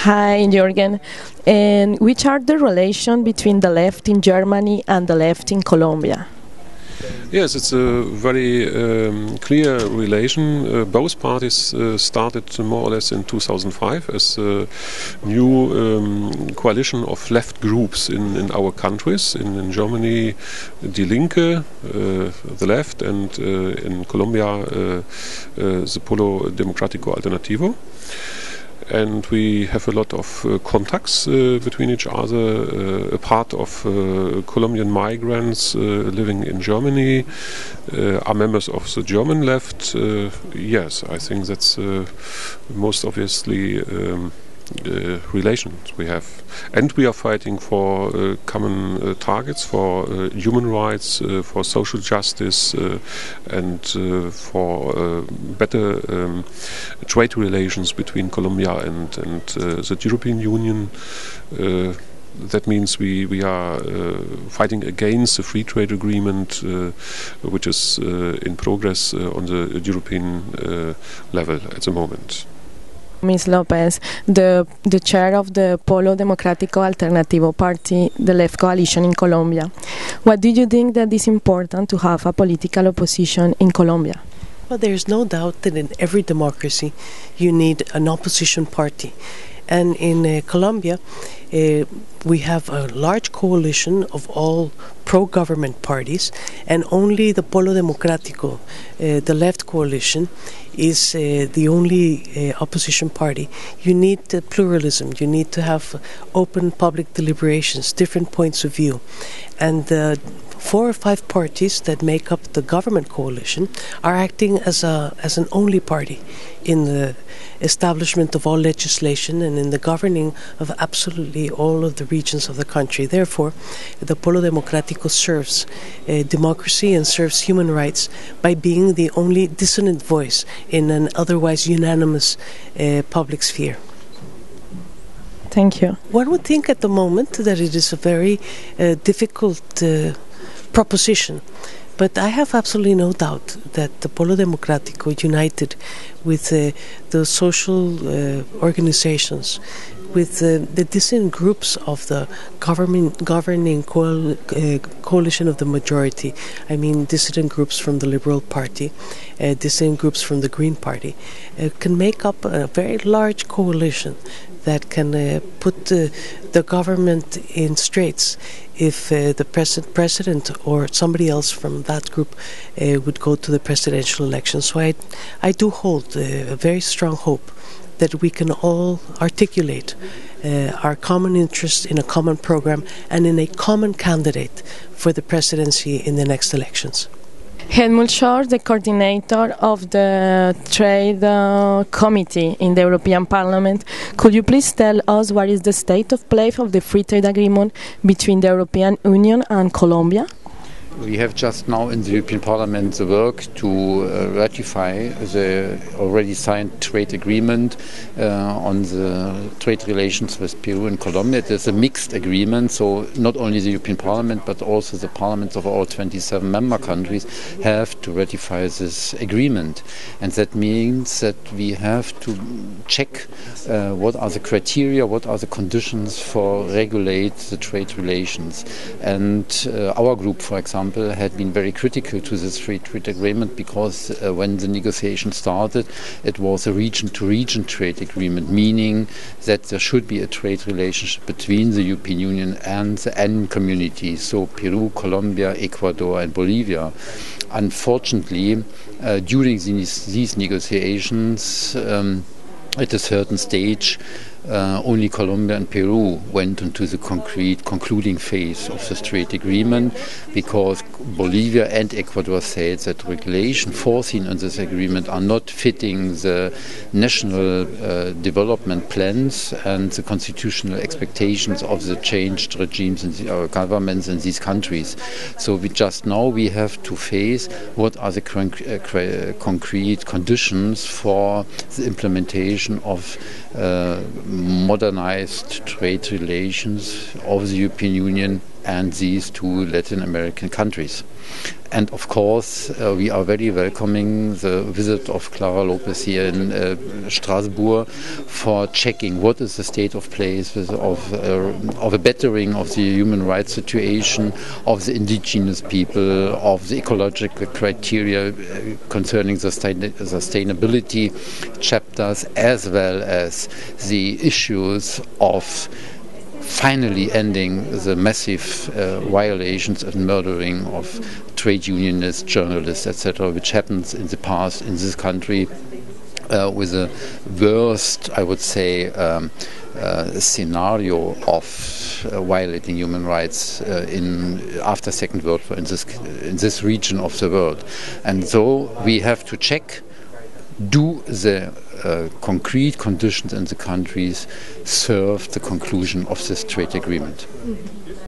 Hi, Jürgen. And which are the relations between the left in Germany and the left in Colombia? Yes, it's a very clear relation. Both parties started more or less in 2005 as a new coalition of left groups in our countries. In Germany, Die Linke, the left, and in Colombia, the Polo Democrático Alternativo. And we have a lot of contacts between each other. A part of Colombian migrants living in Germany are members of the German left. Yes, I think that's most obviously relations we have. And we are fighting for common targets, for human rights, for social justice, and for better trade relations between Colombia and the European Union. That means we are fighting against the free trade agreement, which is in progress on the European level at the moment. Ms. Lopez, the chair of the Polo Democrático Alternativo Party, the left coalition in Colombia. What do you think that is important to have a political opposition in Colombia? Well, there's no doubt that in every democracy you need an opposition party. And in Colombia, we have a large coalition of all pro-government parties, and only the Polo Democrático, the left coalition, is the only opposition party. You need pluralism. You need to have open public deliberations, different points of view. And the 4 or 5 parties that make up the government coalition are acting as an only party in the establishment of all legislation and in the governing of absolutely all of the regions of the country. Therefore, the Polo Democrático serves democracy and serves human rights by being the only dissonant voice in an otherwise unanimous public sphere. Thank you. One would think at the moment that it is a very difficult proposition. But I have absolutely no doubt that the Polo Democrático, united with the social organizations, with the dissident groups of the governing coalition of the majority, I mean dissident groups from the Liberal Party, dissident groups from the Green Party, can make up a very large coalition that can put the government in straits if the president or somebody else from that group would go to the presidential election. So I do hold a very strong hope that we can all articulate our common interest in a common program and in a common candidate for the presidency in the next elections. Helmut Scholz, the coordinator of the Trade Committee in the European Parliament, could you please tell us what is the state of play of the free trade agreement between the European Union and Colombia? We have just now in the European Parliament the work to ratify the already signed trade agreement on the trade relations with Peru and Colombia. It is a mixed agreement, so not only the European Parliament but also the parliaments of all 27 member countries have to ratify this agreement. And that means that we have to check what are the criteria, what are the conditions for regulate the trade relations. And our group, for example, had been very critical to this free trade agreement because when the negotiation started, it was a region-to-region trade agreement, meaning that there should be a trade relationship between the European Union and the Andean community, so Peru, Colombia, Ecuador and Bolivia. Unfortunately, during these negotiations, at a certain stage, only Colombia and Peru went into the concrete concluding phase of this trade agreement because Bolivia and Ecuador said that regulation foreseen in this agreement are not fitting the national development plans and the constitutional expectations of the changed regimes and governments in these countries. So we have to face what are the concrete conditions for the implementation of modernized trade relations of the European Union and these two Latin American countries. And of course, we are very welcoming the visit of Clara Lopez here in Strasbourg for checking what is the state of play of a bettering of the human rights situation of the indigenous people, of the ecological criteria concerning the sustainability chapters, as well as the issues of finally ending the massive violations and murdering of trade unionists, journalists, etc., which happens in the past in this country with the worst, I would say, scenario of violating human rights after Second World War in this region of the world. And so we have to check, do the concrete conditions in the countries serve the conclusion of this trade agreement? Mm-hmm.